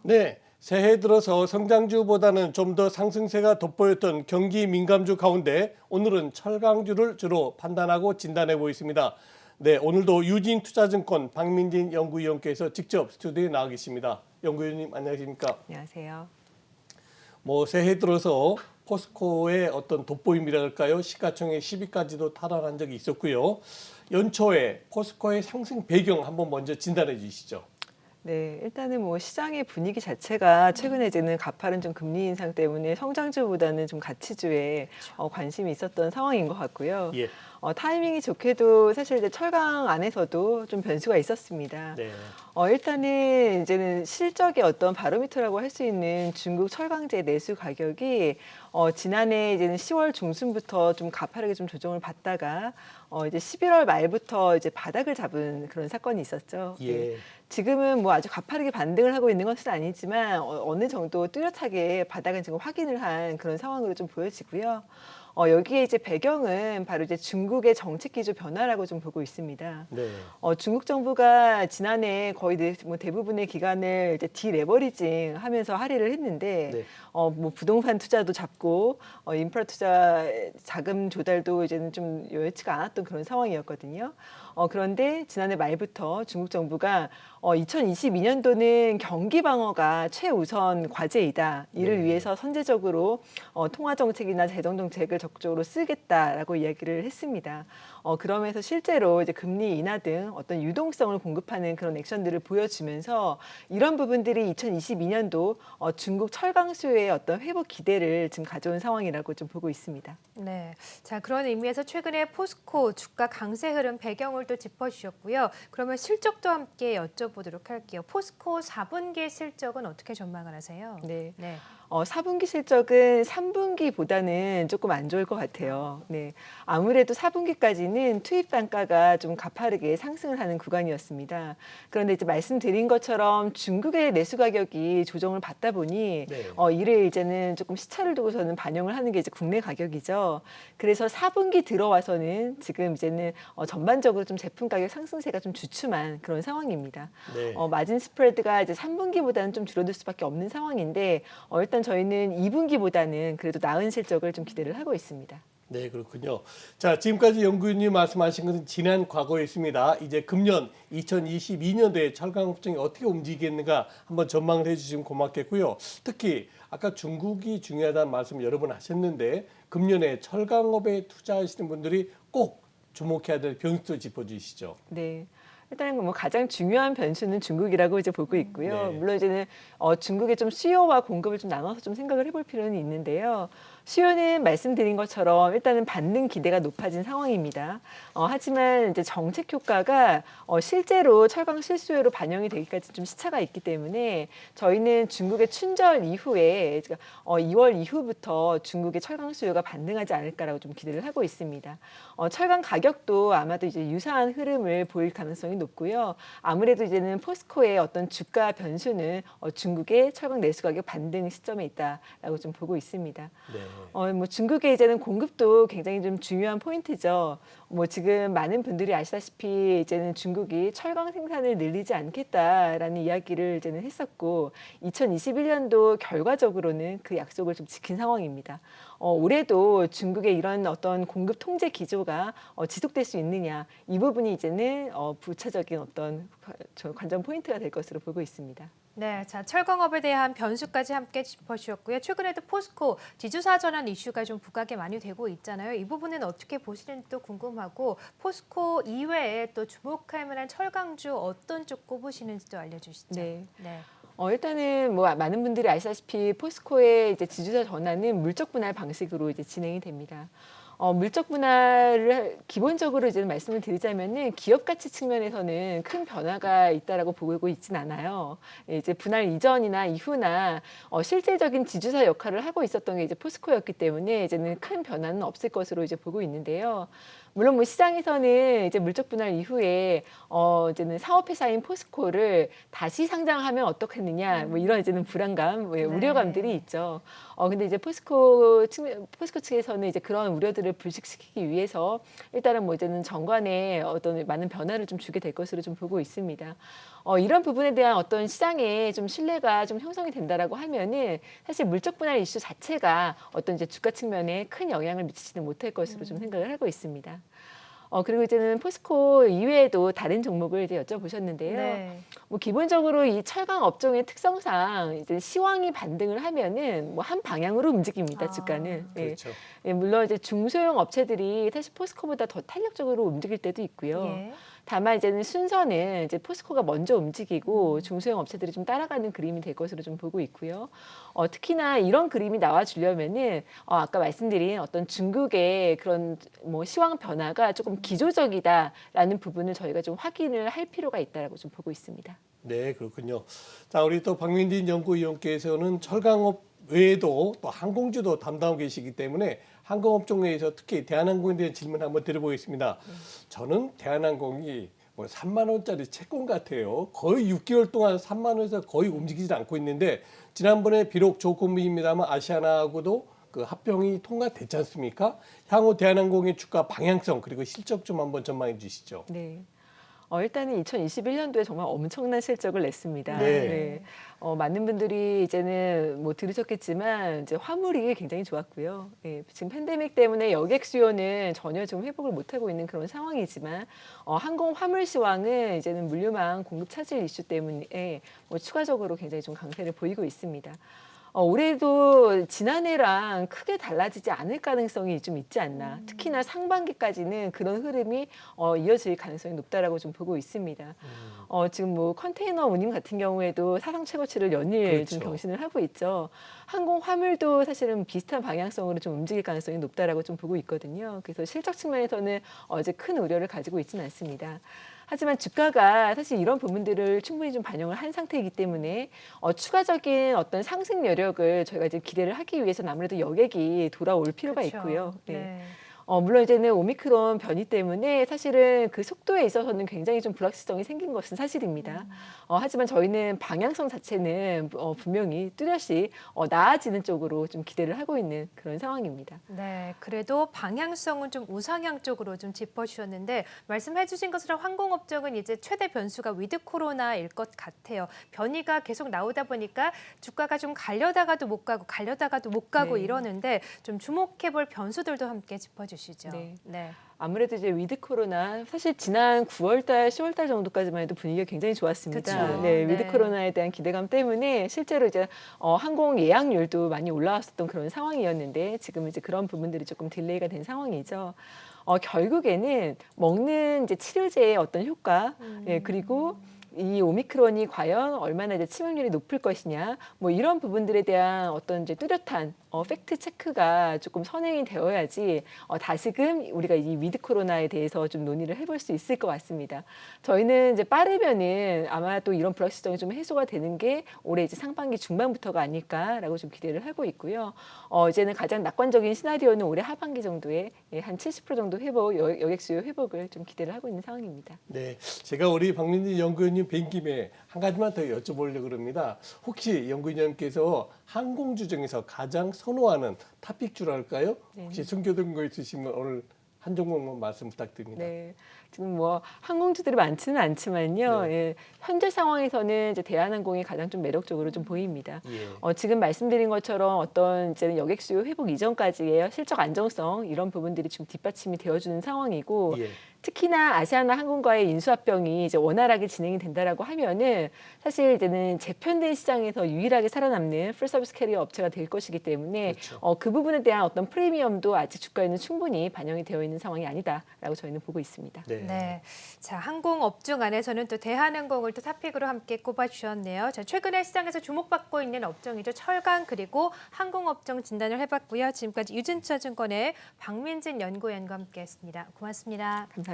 네, 새해 들어서 성장주보다는 좀 더 상승세가 돋보였던 경기 민감주 가운데 오늘은 철강주를 주로 판단하고 진단해 보겠습니다. 네, 오늘도 유진투자증권 박민진 연구위원께서 직접 스튜디오에 나와 계십니다. 연구위원님 안녕하십니까? 안녕하세요. 새해 들어서 포스코의 어떤 돋보임이랄까요? 시가총액 10위까지도 탈환한 적이 있었고요. 연초에 포스코의 상승 배경 한번 먼저 진단해 주시죠. 네, 일단은 뭐 시장의 분위기 자체가 최근에 이제는 가파른 좀 금리 인상 때문에 성장주보다는 좀 가치주에 관심이 있었던 상황인 것 같고요. 예. 타이밍이 좋게도 사실 이제 철강 안에서도 좀 변수가 있었습니다. 네. 일단은 이제는 실적의 어떤 바로미터라고 할 수 있는 중국 철강제 내수 가격이 지난해 이제는 10월 중순부터 좀 가파르게 좀 조정을 받다가 이제 11월 말부터 이제 바닥을 잡은 그런 사건이 있었죠. 예. 네. 지금은 뭐 아주 가파르게 반등을 하고 있는 것은 아니지만 어느 정도 뚜렷하게 바닥은 지금 확인을 한 그런 상황으로 좀 보여지고요. 여기에 이제 배경은 바로 이제 중국의 정책 기조 변화라고 좀 보고 있습니다. 네. 중국 정부가 지난해 거의 뭐 대부분의 기간을 이제 디레버리징 하면서 할애를 했는데, 네. 뭐 부동산 투자도 잡고, 인프라 투자 자금 조달도 이제는 좀 여의치가 않았던 그런 상황이었거든요. 그런데 지난해 말부터 중국 정부가 2022년도는 경기 방어가 최우선 과제이다. 이를 네. 위해서 선제적으로 통화 정책이나 재정 정책을 적극적으로 쓰겠다라고 이야기를 했습니다. 그러면서 실제로 이제 금리 인하 등 어떤 유동성을 공급하는 그런 액션들을 보여주면서 이런 부분들이 2022년도 중국 철강 수요의 어떤 회복 기대를 지금 가져온 상황이라고 좀 보고 있습니다. 네, 자 그런 의미에서 최근에 포스코 주가 강세 흐름 배경을 또 짚어주셨고요. 그러면 실적도 함께 여쭤보도록 할게요. 포스코 4분기 실적은 어떻게 전망을 하세요? 네. 네. 4분기 실적은 3분기보다는 조금 안 좋을 것 같아요. 네. 아무래도 4분기까지는 투입 단가가 좀 가파르게 상승을 하는 구간이었습니다. 그런데 이제 말씀드린 것처럼 중국의 내수 가격이 조정을 받다 보니 네. 이를 이제는 조금 시차를 두고서는 반영을 하는 게 이제 국내 가격이죠. 그래서 4분기 들어와서는 지금 이제는 전반적으로 좀 제품 가격 상승세가 좀 주춤한 그런 상황입니다. 네. 마진 스프레드가 이제 3분기보다는 좀 줄어들 수밖에 없는 상황인데 일단 저희는 2분기보다는 그래도 나은 실적을 좀 기대를 하고 있습니다. 네, 그렇군요. 자, 지금까지 연구위원님 말씀하신 것은 지난 과거였습니다. 이제 금년 2022년도에 철강업종이 어떻게 움직이겠는가 한번 전망을 해주시면 고맙겠고요. 특히 아까 중국이 중요하다는 말씀 여러 번 하셨는데 금년에 철강업에 투자하시는 분들이 꼭 주목해야 될 변수도 짚어주시죠. 네. 일단 뭐 가장 중요한 변수는 중국이라고 이제 보고 있고요. 네. 물론 이제는 중국의 좀 수요와 공급을 좀 나눠서 좀 생각을 해볼 필요는 있는데요. 수요는 말씀드린 것처럼 일단은 받는 기대가 높아진 상황입니다. 하지만 이제 정책 효과가 실제로 철강 실수요로 반영이 되기까지 좀 시차가 있기 때문에 저희는 중국의 춘절 이후에 2월 이후부터 중국의 철강 수요가 반등하지 않을까라고 좀 기대를 하고 있습니다. 철강 가격도 아마도 이제 유사한 흐름을 보일 가능성이 높고요. 아무래도 이제는 포스코의 어떤 주가 변수는 중국의 철강 내수 가격 반등 시점에 있다라고 좀 보고 있습니다. 네. 뭐 중국의 이제는 공급도 굉장히 좀 중요한 포인트죠. 뭐 지금 많은 분들이 아시다시피 이제는 중국이 철강 생산을 늘리지 않겠다라는 이야기를 이제는 했었고 2021년도 결과적으로는 그 약속을 좀 지킨 상황입니다. 올해도 중국의 이런 어떤 공급 통제 기조가 지속될 수 있느냐 이 부분이 이제는 부차적인 어떤 관전 포인트가 될 것으로 보고 있습니다. 네, 자 철강업에 대한 변수까지 함께 짚어주셨고요. 최근에도 포스코 지주사 전환 이슈가 좀 부각이 많이 되고 있잖아요. 이 부분은 어떻게 보시는지 또 궁금하고 포스코 이외에 또 주목할 만한 철강주 어떤 쪽 꼽으시는지도 알려주시죠. 네. 네. 일단은 뭐 많은 분들이 아시다시피 포스코의 이제 지주사 전환은 물적 분할 방식으로 이제 진행이 됩니다. 물적 분할을 기본적으로 이제 말씀을 드리자면은 기업 가치 측면에서는 큰 변화가 있다라고 보고 있진 않아요. 이제 분할 이전이나 이후나 실질적인 지주사 역할을 하고 있었던 게 이제 포스코였기 때문에 이제는 큰 변화는 없을 것으로 이제 보고 있는데요. 물론 뭐 시장에서는 이제 물적 분할 이후에 이제는 사업회사인 포스코를 다시 상장하면 어떻겠느냐 뭐 이런 이제는 불안감, 뭐 우려감들이 있죠. 근데 이제 포스코 측에서는 이제 그런 우려들을 불식시키기 위해서 일단은 뭐 이제는 정관에 어떤 많은 변화를 좀 주게 될 것으로 좀 보고 있습니다. 이런 부분에 대한 어떤 시장에 좀 신뢰가 좀 형성이 된다라고 하면은 사실 물적 분할 이슈 자체가 어떤 이제 주가 측면에 큰 영향을 미치지는 못할 것으로 좀 생각을 하고 있습니다. 그리고 이제는 포스코 이외에도 다른 종목을 이제 여쭤보셨는데요. 네. 뭐 기본적으로 이 철강 업종의 특성상 이제 시황이 반등을 하면은 뭐 한 방향으로 움직입니다. 주가는. 예. 그렇죠. 예, 물론 이제 중소형 업체들이 사실 포스코보다 더 탄력적으로 움직일 때도 있고요. 예. 다만 이제는 순서는 이제 포스코가 먼저 움직이고 중소형 업체들이 좀 따라가는 그림이 될 것으로 좀 보고 있고요. 특히나 이런 그림이 나와주려면은 아까 말씀드린 어떤 중국의 그런 뭐 시황 변화가 조금 기조적이다라는 부분을 저희가 좀 확인을 할 필요가 있다라고 좀 보고 있습니다. 네, 그렇군요. 자, 우리 또 박민진 연구위원께서는 철강업 외에도 또 항공주도 담당하고 계시기 때문에 항공업종 내에서 특히 대한항공에 대한 질문 한번 드려보겠습니다. 저는 대한항공이 뭐 3만 원짜리 채권 같아요. 거의 6개월 동안 3만 원에서 거의 움직이지 않고 있는데 지난번에 비록 조건부입니다만 아시아나하고도 그 합병이 통과됐지 않습니까? 향후 대한항공의 주가 방향성 그리고 실적 좀 한번 전망해 주시죠. 네. 일단은 2021년도에 정말 엄청난 실적을 냈습니다. 네. 네. 많은 분들이 이제는 뭐 들으셨겠지만 이제 화물이 굉장히 좋았고요. 예, 지금 팬데믹 때문에 여객 수요는 전혀 좀 회복을 못하고 있는 그런 상황이지만 항공 화물 시황은 이제는 물류망 공급 차질 이슈 때문에 뭐 추가적으로 굉장히 좀 강세를 보이고 있습니다. 올해도 지난해랑 크게 달라지지 않을 가능성이 좀 있지 않나. 특히나 상반기까지는 그런 흐름이 이어질 가능성이 높다라고 좀 보고 있습니다. 지금 뭐 컨테이너 운임 같은 경우에도 사상 최고치를 연일 좀 그렇죠. 경신을 하고 있죠. 항공 화물도 사실은 비슷한 방향성으로 좀 움직일 가능성이 높다라고 좀 보고 있거든요. 그래서 실적 측면에서는 이제 큰 우려를 가지고 있지는 않습니다. 하지만 주가가 사실 이런 부분들을 충분히 좀 반영을 한 상태이기 때문에 추가적인 어떤 상승 여력을 저희가 이제 기대를 하기 위해서는 아무래도 여객이 돌아올 필요가 그렇죠. 있고요. 네. 네. 물론 이제는 오미크론 변이 때문에 사실은 그 속도에 있어서는 굉장히 좀 불확실성이 생긴 것은 사실입니다. 하지만 저희는 방향성 자체는 분명히 뚜렷이 나아지는 쪽으로 좀 기대를 하고 있는 그런 상황입니다. 네, 그래도 방향성은 좀 우상향 쪽으로 좀 짚어주셨는데 말씀해주신 것처럼 항공업종은 이제 최대 변수가 위드 코로나일 것 같아요. 변이가 계속 나오다 보니까 주가가 좀 가려다가도 못 가고 가려다가도 못 가고 네. 이러는데 좀 주목해볼 변수들도 함께 짚어주시죠. 네. 네. 아무래도 이제 위드 코로나 사실 지난 9월달, 10월달 정도까지만 해도 분위기가 굉장히 좋았습니다. 그쵸. 네, 위드 네. 코로나에 대한 기대감 때문에 실제로 이제 항공 예약률도 많이 올라왔었던 그런 상황이었는데 지금 이제 그런 부분들이 조금 딜레이가 된 상황이죠. 결국에는 먹는 이제 치료제의 어떤 효과, 예, 그리고 이 오미크론이 과연 얼마나 이제 치명률이 높을 것이냐, 뭐 이런 부분들에 대한 어떤 이제 뚜렷한 팩트 체크가 조금 선행이 되어야지 다시금 우리가 이 위드 코로나에 대해서 좀 논의를 해볼 수 있을 것 같습니다. 저희는 이제 빠르면은 아마 또 이런 불확실성이 좀 해소가 되는 게 올해 이제 상반기 중반부터가 아닐까라고 좀 기대를 하고 있고요. 이제는 가장 낙관적인 시나리오는 올해 하반기 정도에 한 70% 정도 회복, 여객 수요 회복을 좀 기대를 하고 있는 상황입니다. 네, 제가 우리 박민진 연구위원님 뵌 김에 한 가지만 더 여쭤보려고 합니다. 혹시 연구위원님께서 항공주 중에서 가장 선호하는 탑픽주랄까요? 네. 혹시 숨겨둔 거 있으시면 오늘 한 종목만 말씀 부탁드립니다. 네, 지금 뭐 항공주들이 많지는 않지만요. 네. 예, 현재 상황에서는 이제 대한항공이 가장 좀 매력적으로 좀 보입니다. 예. 지금 말씀드린 것처럼 어떤 이제 여객 수요 회복 이전까지의 실적 안정성 이런 부분들이 지금 뒷받침이 되어주는 상황이고. 예. 특히나 아시아나 항공과의 인수합병이 이제 원활하게 진행이 된다라고 하면은 사실 이제는 재편된 시장에서 유일하게 살아남는 풀서비스 캐리어 업체가 될 것이기 때문에 그렇죠. 그 부분에 대한 어떤 프리미엄도 아직 주가에는 충분히 반영이 되어 있는 상황이 아니다라고 저희는 보고 있습니다. 네. 네. 자, 항공업종 안에서는 또 대한항공을 또 탑픽으로 함께 꼽아주셨네요. 자, 최근에 시장에서 주목받고 있는 업종이죠. 철강 그리고 항공업종 진단을 해봤고요. 지금까지 유진투자증권의 박민진 연구위원과 함께했습니다. 고맙습니다. 감사합니다.